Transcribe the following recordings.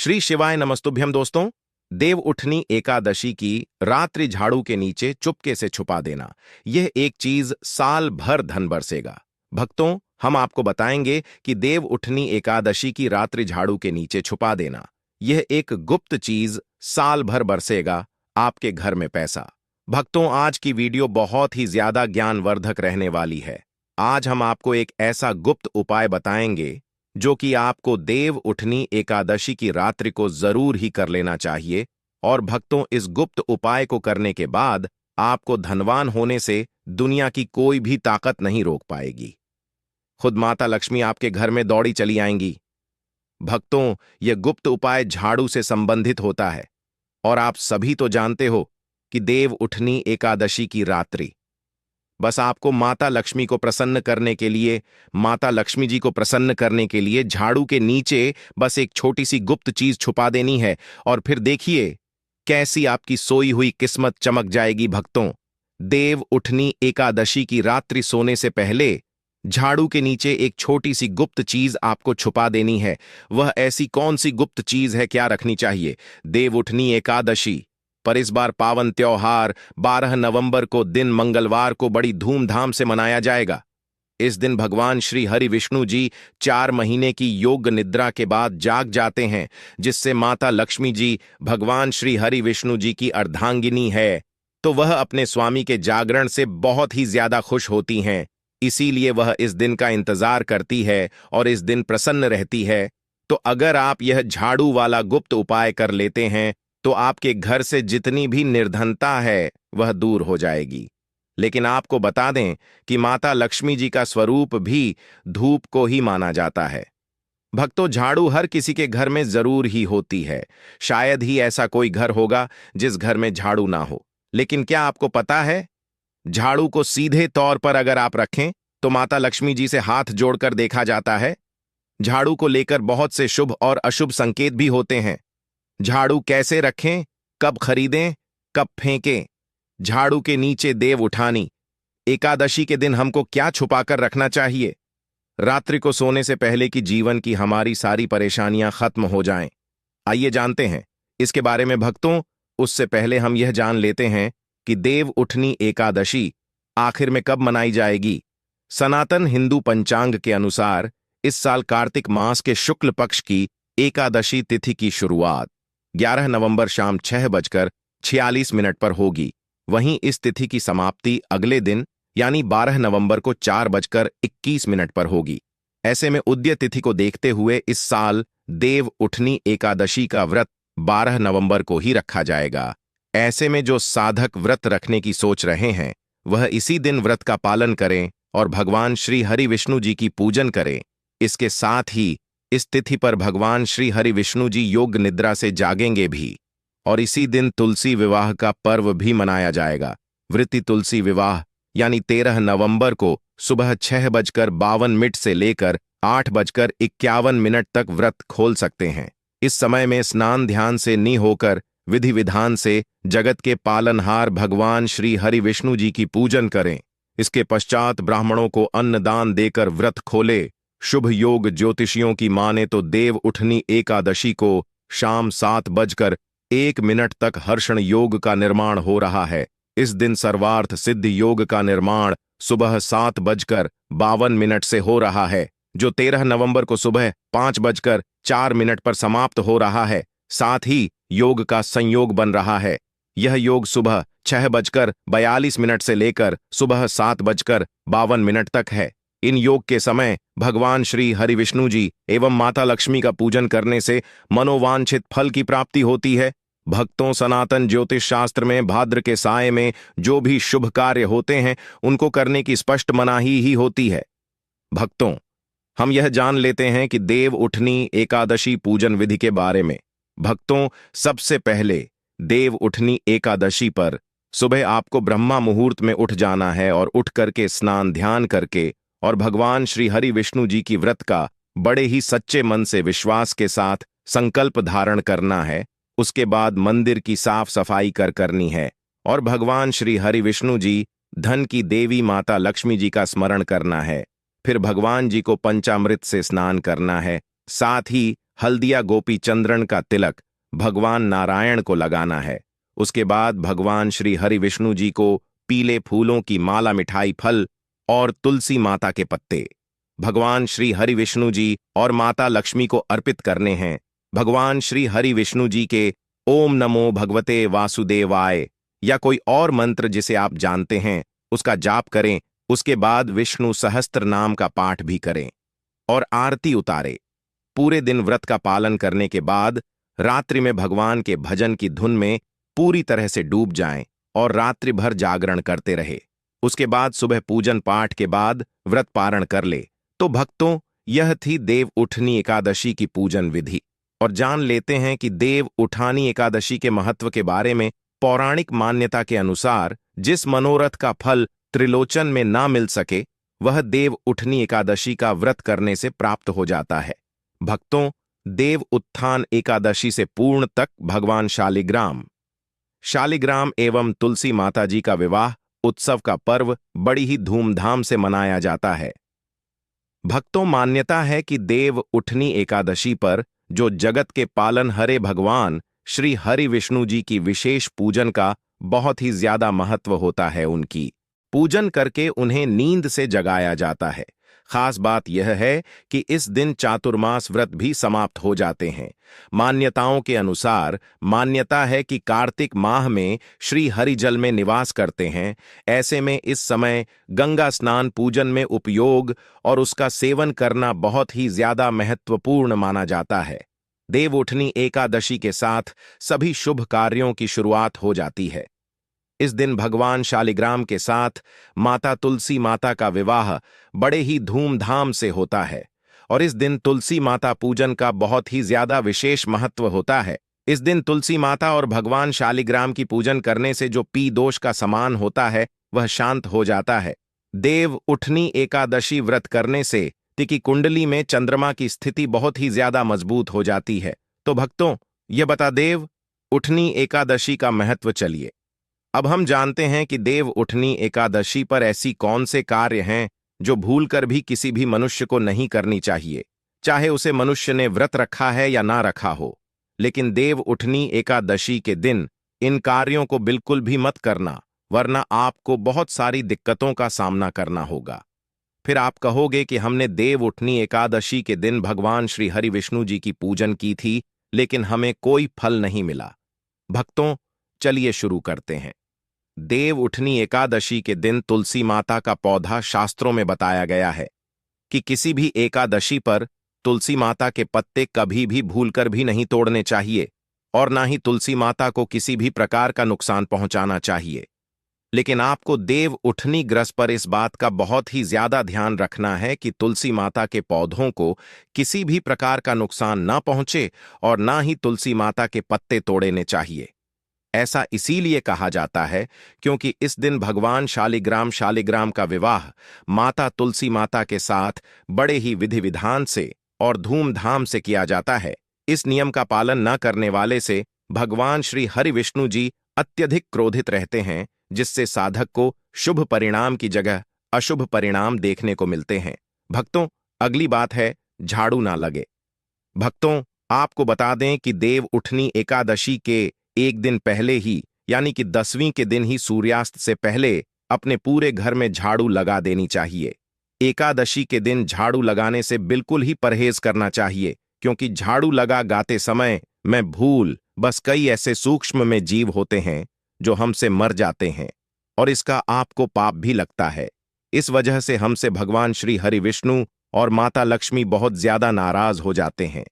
श्री शिवाय नमस्तुभ्यम दोस्तों। देव उठनी एकादशी की रात्रि झाड़ू के नीचे चुपके से छुपा देना, यह एक चीज साल भर धन बरसेगा। भक्तों, हम आपको बताएंगे कि देव उठनी एकादशी की रात्रि झाड़ू के नीचे छुपा देना, यह एक गुप्त चीज साल भर बरसेगा आपके घर में पैसा। भक्तों, आज की वीडियो बहुत ही ज्यादा ज्ञानवर्धक रहने वाली है। आज हम आपको एक ऐसा गुप्त उपाय बताएंगे जो कि आपको देव उठनी एकादशी की रात्रि को जरूर ही कर लेना चाहिए। और भक्तों, इस गुप्त उपाय को करने के बाद आपको धनवान होने से दुनिया की कोई भी ताकत नहीं रोक पाएगी। खुद माता लक्ष्मी आपके घर में दौड़ी चली आएंगी। भक्तों, यह गुप्त उपाय झाड़ू से संबंधित होता है और आप सभी तो जानते हो कि देव उठनी एकादशी की रात्रि बस आपको माता लक्ष्मी को प्रसन्न करने के लिए, माता लक्ष्मी जी को प्रसन्न करने के लिए झाड़ू के नीचे बस एक छोटी सी गुप्त चीज छुपा देनी है और फिर देखिए कैसी आपकी सोई हुई किस्मत चमक जाएगी। भक्तों, देव उठनी एकादशी की रात्रि सोने से पहले झाड़ू के नीचे एक छोटी सी गुप्त चीज आपको छुपा देनी है। वह ऐसी कौन सी गुप्त चीज है, क्या रखनी चाहिए? देव उठनी एकादशी पर इस बार पावन त्योहार 12 नवंबर को दिन मंगलवार को बड़ी धूमधाम से मनाया जाएगा। इस दिन भगवान श्री हरि विष्णु जी 4 महीने की योग निद्रा के बाद जाग जाते हैं, जिससे माता लक्ष्मी जी भगवान श्री हरि विष्णु जी की अर्धांगिनी है, तो वह अपने स्वामी के जागरण से बहुत ही ज्यादा खुश होती हैं। इसीलिए वह इस दिन का इंतजार करती है और इस दिन प्रसन्न रहती है। तो अगर आप यह झाड़ू वाला गुप्त उपाय कर लेते हैं तो आपके घर से जितनी भी निर्धनता है वह दूर हो जाएगी। लेकिन आपको बता दें कि माता लक्ष्मी जी का स्वरूप भी धूप को ही माना जाता है। भक्तों, झाड़ू हर किसी के घर में जरूर ही होती है। शायद ही ऐसा कोई घर होगा जिस घर में झाड़ू ना हो। लेकिन क्या आपको पता है, झाड़ू को सीधे तौर पर अगर आप रखें तो माता लक्ष्मी जी से हाथ जोड़कर देखा जाता है। झाड़ू को लेकर बहुत से शुभ और अशुभ संकेत भी होते हैं। झाड़ू कैसे रखें, कब खरीदें, कब फेंकें? झाड़ू के नीचे देव उठानी एकादशी के दिन हमको क्या छुपाकर रखना चाहिए? रात्रि को सोने से पहले कि जीवन की हमारी सारी परेशानियां खत्म हो जाएं। आइए जानते हैं इसके बारे में। भक्तों, उससे पहले हम यह जान लेते हैं कि देव उठनी एकादशी आखिर में कब मनाई जाएगी। सनातन हिंदू पंचांग के अनुसार इस साल कार्तिक मास के शुक्ल पक्ष की एकादशी तिथि की शुरुआत 11 नवंबर शाम 6:46 पर होगी। वहीं इस तिथि की समाप्ति अगले दिन यानी 12 नवंबर को 4:21 पर होगी। ऐसे में उदय तिथि को देखते हुए इस साल देव उठनी एकादशी का व्रत 12 नवंबर को ही रखा जाएगा। ऐसे में जो साधक व्रत रखने की सोच रहे हैं वह इसी दिन व्रत का पालन करें और भगवान श्री हरि विष्णु जी की पूजन करें। इसके साथ ही इस तिथि पर भगवान श्री हरि विष्णु जी योग निद्रा से जागेंगे भी और इसी दिन तुलसी विवाह का पर्व भी मनाया जाएगा। वृत्ति तुलसी विवाह यानी 13 नवंबर को सुबह 6:52 से लेकर 8:51 तक व्रत खोल सकते हैं। इस समय में स्नान ध्यान से नहीं होकर विधि विधान से जगत के पालनहार भगवान श्री हरि विष्णु जी की पूजन करें। इसके पश्चात ब्राह्मणों को अन्नदान देकर व्रत खोले। शुभ योग ज्योतिषियों की माने तो देव उठनी एकादशी को शाम 7:01 तक हर्षण योग का निर्माण हो रहा है। इस दिन सर्वार्थ सिद्ध योग का निर्माण सुबह 7:52 से हो रहा है, जो 13 नवंबर को सुबह 5:04 पर समाप्त हो रहा है। साथ ही योग का संयोग बन रहा है। यह योग सुबह 6:42 से लेकर सुबह 7:52 तक है। इन योग के समय भगवान श्री हरि विष्णु जी एवं माता लक्ष्मी का पूजन करने से मनोवांछित फल की प्राप्ति होती है। भक्तों, सनातन ज्योतिष शास्त्र में भाद्र के साय में जो भी शुभ कार्य होते हैं उनको करने की स्पष्ट मनाही ही होती है। भक्तों, हम यह जान लेते हैं कि देव उठनी एकादशी पूजन विधि के बारे में। भक्तों, सबसे पहले देव उठनी एकादशी पर सुबह आपको ब्रह्मा मुहूर्त में उठ जाना है और उठ करके स्नान ध्यान करके और भगवान श्री हरि विष्णु जी की व्रत का बड़े ही सच्चे मन से विश्वास के साथ संकल्प धारण करना है। उसके बाद मंदिर की साफ सफाई करनी है और भगवान श्री हरि विष्णु जी धन की देवी माता लक्ष्मी जी का स्मरण करना है। फिर भगवान जी को पंचामृत से स्नान करना है साथ ही हल्दिया गोपी चंद्रन का तिलक भगवान नारायण को लगाना है। उसके बाद भगवान श्री हरि विष्णु जी को पीले फूलों की माला, मिठाई, फल और तुलसी माता के पत्ते भगवान श्री हरि विष्णु जी और माता लक्ष्मी को अर्पित करने हैं। भगवान श्री हरि विष्णु जी के ओम नमो भगवते वासुदेवाय या कोई और मंत्र जिसे आप जानते हैं उसका जाप करें। उसके बाद विष्णु सहस्त्र नाम का पाठ भी करें और आरती उतारें। पूरे दिन व्रत का पालन करने के बाद रात्रि में भगवान के भजन की धुन में पूरी तरह से डूब जाएं और रात्रि भर जागरण करते रहे। उसके बाद सुबह पूजन पाठ के बाद व्रत पारण कर ले। तो भक्तों, यह थी देव उठनी एकादशी की पूजन विधि। और जान लेते हैं कि देव उठानी एकादशी के महत्व के बारे में। पौराणिक मान्यता के अनुसार जिस मनोरथ का फल त्रिलोचन में ना मिल सके वह देव उठनी एकादशी का व्रत करने से प्राप्त हो जाता है। भक्तों, देव उत्थान एकादशी से पूर्ण तक भगवान शालिग्राम एवं तुलसी माता जी का विवाह उत्सव का पर्व बड़ी ही धूमधाम से मनाया जाता है। भक्तों, मान्यता है कि देव उठनी एकादशी पर जो जगत के पालनहारे भगवान श्री हरि विष्णु जी की विशेष पूजन का बहुत ही ज्यादा महत्व होता है। उनकी पूजन करके उन्हें नींद से जगाया जाता है। खास बात यह है कि इस दिन चातुर्मास व्रत भी समाप्त हो जाते हैं। मान्यताओं के अनुसार मान्यता है कि कार्तिक माह में श्री हरि जल में निवास करते हैं। ऐसे में इस समय गंगा स्नान पूजन में उपयोग और उसका सेवन करना बहुत ही ज्यादा महत्वपूर्ण माना जाता है। देव उठनी एकादशी के साथ सभी शुभ कार्यों की शुरुआत हो जाती है। इस दिन भगवान शालिग्राम के साथ माता तुलसी माता का विवाह बड़े ही धूमधाम से होता है और इस दिन तुलसी माता पूजन का बहुत ही ज्यादा विशेष महत्व होता है। इस दिन तुलसी माता और भगवान शालिग्राम की पूजन करने से जो पी दोष का समान होता है वह शांत हो जाता है। देव उठनी एकादशी व्रत करने से तिकी कुंडली में चंद्रमा की स्थिति बहुत ही ज्यादा मजबूत हो जाती है। तो भक्तों, यह बता देव उठनी एकादशी का महत्व। चलिए अब हम जानते हैं कि देव उठनी एकादशी पर ऐसी कौन से कार्य हैं जो भूलकर भी किसी भी मनुष्य को नहीं करनी चाहिए, चाहे उसे मनुष्य ने व्रत रखा है या ना रखा हो। लेकिन देव उठनी एकादशी के दिन इन कार्यों को बिल्कुल भी मत करना, वरना आपको बहुत सारी दिक्कतों का सामना करना होगा। फिर आप कहोगे कि हमने देव उठनी एकादशी के दिन भगवान श्री हरि विष्णु जी की पूजन की थी लेकिन हमें कोई फल नहीं मिला। भक्तों, चलिए शुरू करते हैं। देव उठनी एकादशी के दिन तुलसी माता का पौधा शास्त्रों में बताया गया है कि किसी भी एकादशी पर तुलसी माता के पत्ते कभी भी भूलकर भी नहीं तोड़ने चाहिए और ना ही तुलसी माता को किसी भी प्रकार का नुकसान पहुंचाना चाहिए। लेकिन आपको देव उठनी ग्रस पर इस बात का बहुत ही ज्यादा ध्यान रखना है कि तुलसी माता के पौधों को किसी भी प्रकार का नुकसान ना पहुंचे और ना ही तुलसी माता के पत्ते तोड़ने चाहिए। ऐसा इसीलिए कहा जाता है क्योंकि इस दिन भगवान शालिग्राम का विवाह माता तुलसी माता के साथ बड़े ही विधि विधान से और धूमधाम से किया जाता है। इस नियम का पालन न करने वाले से भगवान श्री हरि विष्णु जी अत्यधिक क्रोधित रहते हैं, जिससे साधक को शुभ परिणाम की जगह अशुभ परिणाम देखने को मिलते हैं। भक्तों, अगली बात है झाड़ू ना लगे। भक्तों, आपको बता दें कि देव उठनी एकादशी के एक दिन पहले ही यानी कि 10वीं के दिन ही सूर्यास्त से पहले अपने पूरे घर में झाड़ू लगा देनी चाहिए। एकादशी के दिन झाड़ू लगाने से बिल्कुल ही परहेज करना चाहिए क्योंकि झाड़ू गाते समय में भूल बस कई ऐसे सूक्ष्म में जीव होते हैं जो हमसे मर जाते हैं और इसका आपको पाप भी लगता है। इस वजह से हमसे भगवान श्री हरि विष्णु और माता लक्ष्मी बहुत ज्यादा नाराज हो जाते हैं।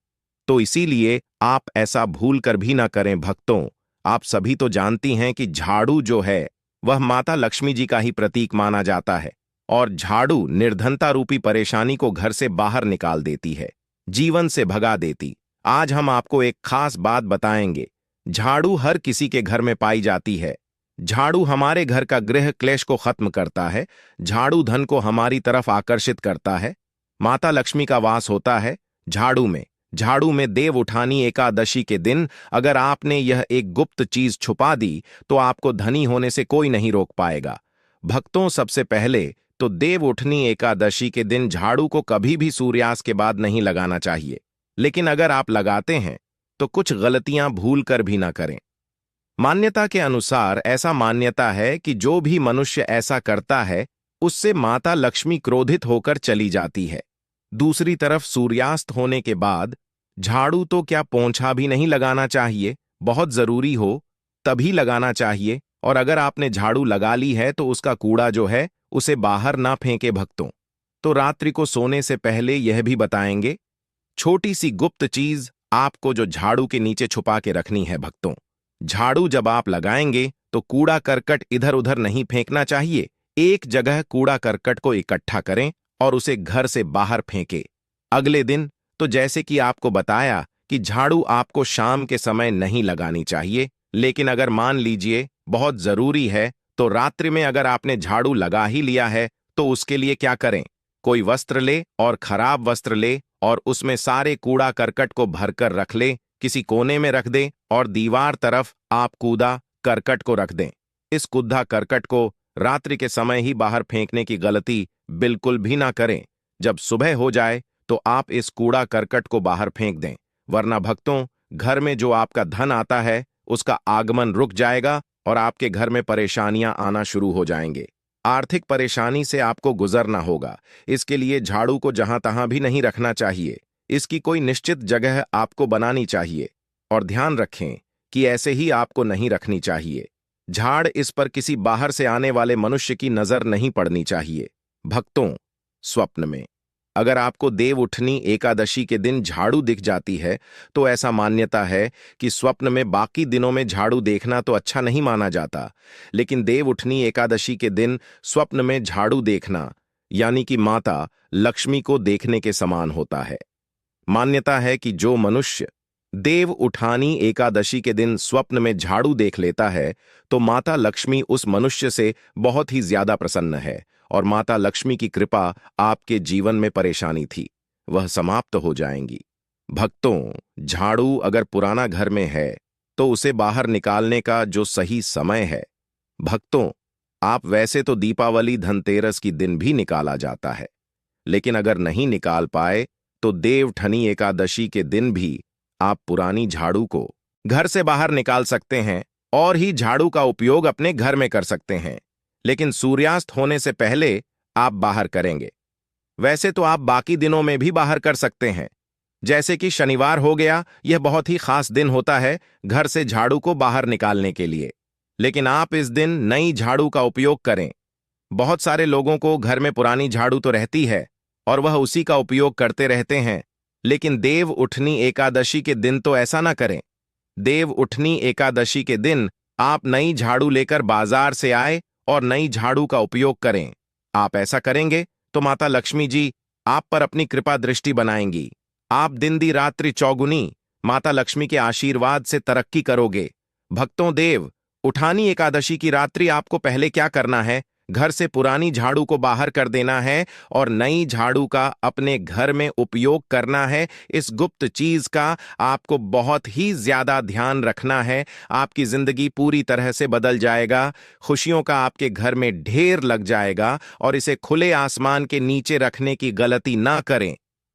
तो इसीलिए आप ऐसा भूल कर भी ना करें। भक्तों, आप सभी तो जानती हैं कि झाड़ू जो है वह माता लक्ष्मी जी का ही प्रतीक माना जाता है और झाड़ू निर्धनता रूपी परेशानी को घर से बाहर निकाल देती है, जीवन से भगा देती। आज हम आपको एक खास बात बताएंगे। झाड़ू हर किसी के घर में पाई जाती है। झाड़ू हमारे घर का गृह क्लेश को खत्म करता है। झाड़ू धन को हमारी तरफ आकर्षित करता है। माता लक्ष्मी का वास होता है झाड़ू में। झाड़ू में देव उठानी एकादशी के दिन अगर आपने यह एक गुप्त चीज छुपा दी तो आपको धनी होने से कोई नहीं रोक पाएगा। भक्तों, सबसे पहले तो देव उठनी एकादशी के दिन झाड़ू को कभी भी सूर्यास्त के बाद नहीं लगाना चाहिए। लेकिन अगर आप लगाते हैं तो कुछ गलतियां भूल कर भी ना करें। मान्यता के अनुसार ऐसा मान्यता है कि जो भी मनुष्य ऐसा करता है उससे माता लक्ष्मी क्रोधित होकर चली जाती है। दूसरी तरफ सूर्यास्त होने के बाद झाड़ू तो क्या पोंछा भी नहीं लगाना चाहिए, बहुत जरूरी हो तभी लगाना चाहिए। और अगर आपने झाड़ू लगा ली है तो उसका कूड़ा जो है उसे बाहर ना फेंके भक्तों। तो रात्रि को सोने से पहले यह भी बताएंगे छोटी सी गुप्त चीज आपको जो झाड़ू के नीचे छुपा के रखनी है भक्तों। झाड़ू जब आप लगाएंगे तो कूड़ा करकट इधर उधर नहीं फेंकना चाहिए। एक जगह कूड़ा करकट को इकट्ठा करें और उसे घर से बाहर फेंके। अगले दिन तो जैसे कि आपको बताया कि झाड़ू आपको शाम के समय नहीं लगानी चाहिए, लेकिन अगर मान लीजिए बहुत जरूरी है तो रात्रि में अगर आपने झाड़ू लगा ही लिया है तो उसके लिए क्या करें, कोई वस्त्र ले और खराब वस्त्र ले और उसमें सारे कूड़ा करकट को भरकर रख ले, किसी कोने में रख दें और दीवार तरफ आप कूदा करकट को रख दें। इस कूदा करकट को रात्रि के समय ही बाहर फेंकने की गलती बिल्कुल भी ना करें। जब सुबह हो जाए तो आप इस कूड़ा करकट को बाहर फेंक दें, वरना भक्तों घर में जो आपका धन आता है उसका आगमन रुक जाएगा और आपके घर में परेशानियां आना शुरू हो जाएंगे। आर्थिक परेशानी से आपको गुजरना होगा। इसके लिए झाड़ू को जहां तहां भी नहीं रखना चाहिए, इसकी कोई निश्चित जगह आपको बनानी चाहिए। और ध्यान रखें कि ऐसे ही आपको नहीं रखनी चाहिए। झाड़ इस पर किसी बाहर से आने वाले मनुष्य की नजर नहीं पड़नी चाहिए। भक्तों, स्वप्न में अगर आपको देव उठनी एकादशी के दिन झाड़ू दिख जाती है तो ऐसा मान्यता है कि स्वप्न में बाकी दिनों में झाड़ू देखना तो अच्छा नहीं माना जाता, लेकिन देव उठनी एकादशी के दिन स्वप्न में झाड़ू देखना यानी कि माता लक्ष्मी को देखने के समान होता है। मान्यता है कि जो मनुष्य देव उठानी एकादशी के दिन स्वप्न में झाड़ू देख लेता है तो माता लक्ष्मी उस मनुष्य से बहुत ही ज्यादा प्रसन्न है और माता लक्ष्मी की कृपा आपके जीवन में परेशानी थी वह समाप्त हो जाएंगी। भक्तों, झाड़ू अगर पुराना घर में है तो उसे बाहर निकालने का जो सही समय है, भक्तों आप वैसे तो दीपावली धनतेरस की दिन भी निकाला जाता है, लेकिन अगर नहीं निकाल पाए तो देवउठनी एकादशी के दिन भी आप पुरानी झाड़ू को घर से बाहर निकाल सकते हैं और ही झाड़ू का उपयोग अपने घर में कर सकते हैं, लेकिन सूर्यास्त होने से पहले आप बाहर करेंगे। वैसे तो आप बाकी दिनों में भी बाहर कर सकते हैं, जैसे कि शनिवार हो गया, यह बहुत ही खास दिन होता है घर से झाड़ू को बाहर निकालने के लिए, लेकिन आप इस दिन नई झाड़ू का उपयोग करें। बहुत सारे लोगों को घर में पुरानी झाड़ू तो रहती है और वह उसी का उपयोग करते रहते हैं, लेकिन देव उठनी एकादशी के दिन तो ऐसा ना करें। देव उठनी एकादशी के दिन आप नई झाड़ू लेकर बाजार से आए और नई झाड़ू का उपयोग करें। आप ऐसा करेंगे तो माता लक्ष्मी जी आप पर अपनी कृपा दृष्टि बनाएंगी। आप दिन दी रात्रि चौगुनी माता लक्ष्मी के आशीर्वाद से तरक्की करोगे। भक्तों, देव उठानी एकादशी की रात्रि आपको पहले क्या करना है, घर से पुरानी झाड़ू को बाहर कर देना है और नई झाड़ू का अपने घर में उपयोग करना है। इस गुप्त चीज का आपको बहुत ही ज्यादा ध्यान रखना है। आपकी जिंदगी पूरी तरह से बदल जाएगा, खुशियों का आपके घर में ढेर लग जाएगा और इसे खुले आसमान के नीचे रखने की गलती ना करें।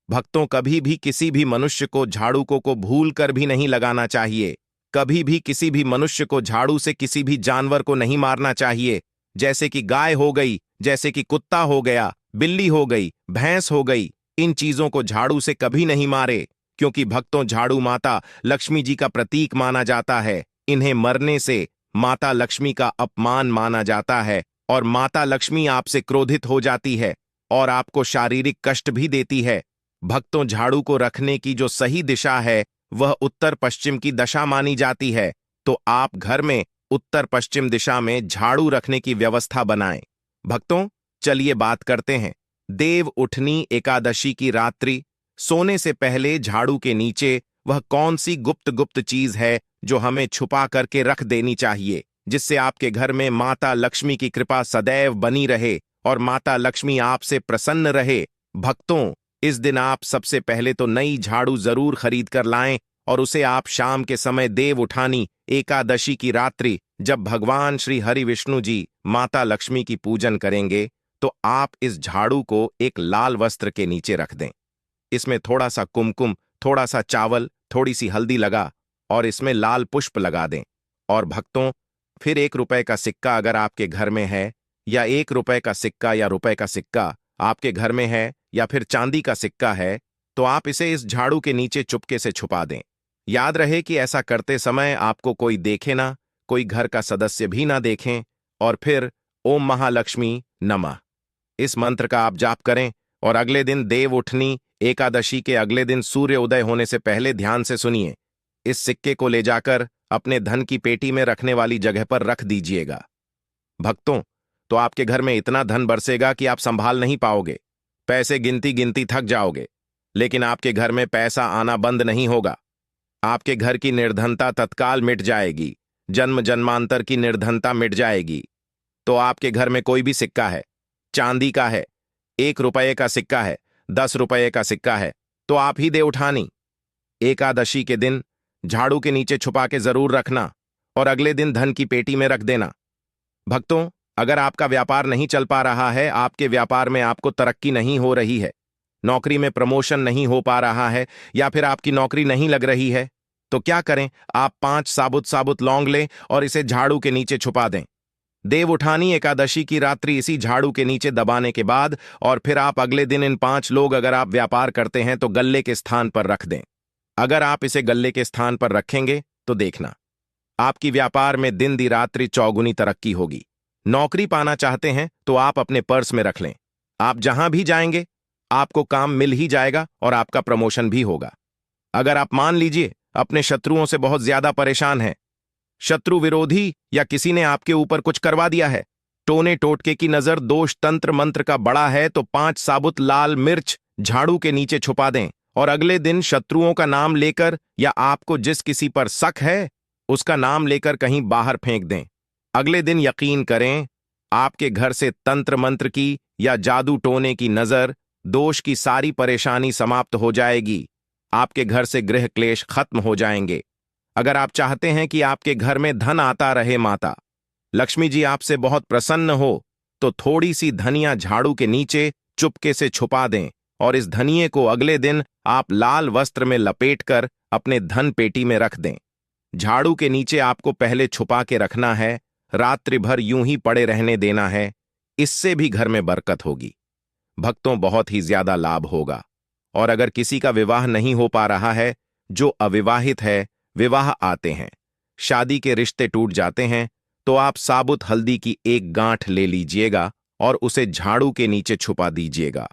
भक्तों, कभी भी किसी भी मनुष्य को झाड़ू को भूल कर भी नहीं लगाना चाहिए। कभी भी किसी भी मनुष्य को झाड़ू से किसी भी जानवर को नहीं मारना चाहिए, जैसे कि गाय हो गई, जैसे कि कुत्ता हो गया, बिल्ली हो गई, भैंस हो गई। इन चीजों को झाड़ू से कभी नहीं मारे, क्योंकि भक्तों झाड़ू माता लक्ष्मी जी का प्रतीक माना जाता है। इन्हें मरने से माता लक्ष्मी का अपमान माना जाता है और माता लक्ष्मी आपसे क्रोधित हो जाती है और आपको शारीरिक कष्ट भी देती है। भक्तों, झाड़ू को रखने की जो सही दिशा है वह उत्तर पश्चिम की दशा मानी जाती है, तो आप घर में उत्तर पश्चिम दिशा में झाड़ू रखने की व्यवस्था बनाएं। भक्तों, चलिए बात करते हैं देव उठनी एकादशी की रात्रि सोने से पहले झाड़ू के नीचे वह कौन सी गुप्त गुप्त चीज है जो हमें छुपा करके रख देनी चाहिए, जिससे आपके घर में माता लक्ष्मी की कृपा सदैव बनी रहे और माता लक्ष्मी आपसे प्रसन्न रहे। भक्तों, इस दिन आप सबसे पहले तो नई झाड़ू जरूर खरीद कर लाएं और उसे आप शाम के समय देव उठानी एकादशी की रात्रि जब भगवान श्री हरि विष्णु जी माता लक्ष्मी की पूजन करेंगे तो आप इस झाड़ू को एक लाल वस्त्र के नीचे रख दें। इसमें थोड़ा सा कुमकुम, थोड़ा सा चावल, थोड़ी सी हल्दी लगा और इसमें लाल पुष्प लगा दें। और भक्तों, फिर 1 रुपए का सिक्का अगर आपके घर में है, या 1 रुपए का सिक्का या रुपए का सिक्का आपके घर में है, या फिर चांदी का सिक्का है, तो आप इसे इस झाड़ू के नीचे चुपके से छुपा दें। याद रहे कि ऐसा करते समय आपको कोई देखे ना, कोई घर का सदस्य भी ना देखें। और फिर ओम महालक्ष्मी नमः इस मंत्र का आप जाप करें और अगले दिन देव उठनी एकादशी के अगले दिन सूर्य उदय होने से पहले ध्यान से सुनिए। इस सिक्के को ले जाकर अपने धन की पेटी में रखने वाली जगह पर रख दीजिएगा। भक्तों, तो आपके घर में इतना धन बरसेगा कि आप संभाल नहीं पाओगे। पैसे गिनती गिनती थक जाओगे, लेकिन आपके घर में पैसा आना बंद नहीं होगा। आपके घर की निर्धनता तत्काल मिट जाएगी, जन्म जन्मांतर की निर्धनता मिट जाएगी। तो आपके घर में कोई भी सिक्का है, चांदी का है, 1 रुपए का सिक्का है, 10 रुपए का सिक्का है, तो आप ही दे उठानी एकादशी के दिन झाड़ू के नीचे छुपा के जरूर रखना और अगले दिन धन की पेटी में रख देना। भक्तों, अगर आपका व्यापार नहीं चल पा रहा है, आपके व्यापार में आपको तरक्की नहीं हो रही है, नौकरी में प्रमोशन नहीं हो पा रहा है, या फिर आपकी नौकरी नहीं लग रही है, तो क्या करें, आप 5 साबुत साबुत लौंग लें और इसे झाड़ू के नीचे छुपा दें। देव उठानी एकादशी की रात्रि इसी झाड़ू के नीचे दबाने के बाद और फिर आप अगले दिन इन 5 लोग अगर आप व्यापार करते हैं तो गल्ले के स्थान पर रख दें। अगर आप इसे गल्ले के स्थान पर रखेंगे तो देखना आपकी व्यापार में दिन दी रात्रि चौगुनी तरक्की होगी। नौकरी पाना चाहते हैं तो आप अपने पर्स में रख लें। आप जहां भी जाएंगे आपको काम मिल ही जाएगा और आपका प्रमोशन भी होगा। अगर आप मान लीजिए अपने शत्रुओं से बहुत ज्यादा परेशान हैं, शत्रु विरोधी या किसी ने आपके ऊपर कुछ करवा दिया है, टोने टोटके की नजर दोष तंत्र मंत्र का बड़ा है, तो 5 साबुत लाल मिर्च झाड़ू के नीचे छुपा दें और अगले दिन शत्रुओं का नाम लेकर या आपको जिस किसी पर शक है उसका नाम लेकर कहीं बाहर फेंक दें। अगले दिन यकीन करें आपके घर से तंत्र मंत्र की या जादू टोने की नजर, दोष की सारी परेशानी समाप्त हो जाएगी। आपके घर से गृह क्लेश खत्म हो जाएंगे। अगर आप चाहते हैं कि आपके घर में धन आता रहे, माता लक्ष्मी जी आपसे बहुत प्रसन्न हो, तो थोड़ी सी धनिया झाड़ू के नीचे चुपके से छुपा दें और इस धनिये को अगले दिन आप लाल वस्त्र में लपेटकर अपने धन पेटी में रख दें। झाड़ू के नीचे आपको पहले छुपा के रखना है, रात्रि भर यूं ही पड़े रहने देना है। इससे भी घर में बरकत होगी। भक्तों, बहुत ही ज्यादा लाभ होगा। और अगर किसी का विवाह नहीं हो पा रहा है, जो अविवाहित है, विवाह आते हैं, शादी के रिश्ते टूट जाते हैं, तो आप साबुत हल्दी की 1 गांठ ले लीजिएगा और उसे झाड़ू के नीचे छुपा दीजिएगा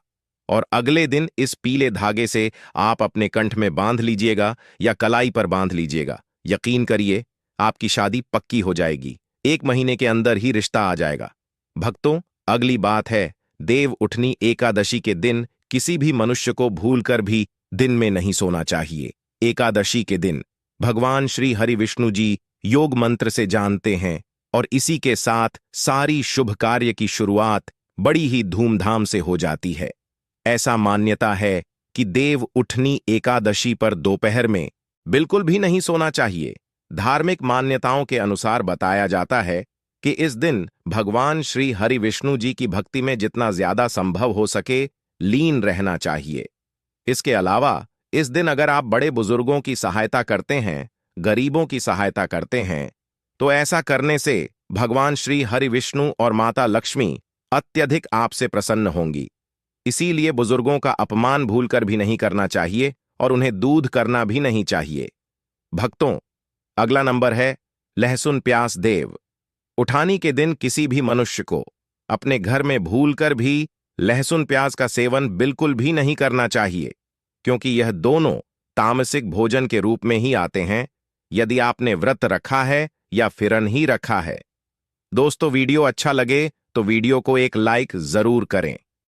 और अगले दिन इस पीले धागे से आप अपने कंठ में बांध लीजिएगा या कलाई पर बांध लीजिएगा। यकीन करिए आपकी शादी पक्की हो जाएगी। 1 महीने के अंदर ही रिश्ता आ जाएगा। भक्तों, अगली बात है, देव उठनी एकादशी के दिन किसी भी मनुष्य को भूलकर भी दिन में नहीं सोना चाहिए। एकादशी के दिन भगवान श्री हरि विष्णु जी योग मंत्र से जानते हैं और इसी के साथ सारी शुभ कार्य की शुरुआत बड़ी ही धूमधाम से हो जाती है। ऐसा मान्यता है कि देव उठनी एकादशी पर दोपहर में बिल्कुल भी नहीं सोना चाहिए। धार्मिक मान्यताओं के अनुसार बताया जाता है कि इस दिन भगवान श्री हरि विष्णु जी की भक्ति में जितना ज्यादा संभव हो सके लीन रहना चाहिए। इसके अलावा इस दिन अगर आप बड़े बुजुर्गों की सहायता करते हैं, गरीबों की सहायता करते हैं, तो ऐसा करने से भगवान श्री हरि विष्णु और माता लक्ष्मी अत्यधिक आपसे प्रसन्न होंगी। इसीलिए बुजुर्गों का अपमान भूलकर भी नहीं करना चाहिए और उन्हें दूध करना भी नहीं चाहिए। भक्तों, अगला नंबर है लहसुन प्याज देव उठानी के दिन किसी भी मनुष्य को अपने घर में भूलकर भी लहसुन प्याज का सेवन बिल्कुल भी नहीं करना चाहिए, क्योंकि यह दोनों तामसिक भोजन के रूप में ही आते हैं, यदि आपने व्रत रखा है या फिरन ही रखा है। दोस्तों, वीडियो अच्छा लगे तो वीडियो को एक लाइक जरूर करें।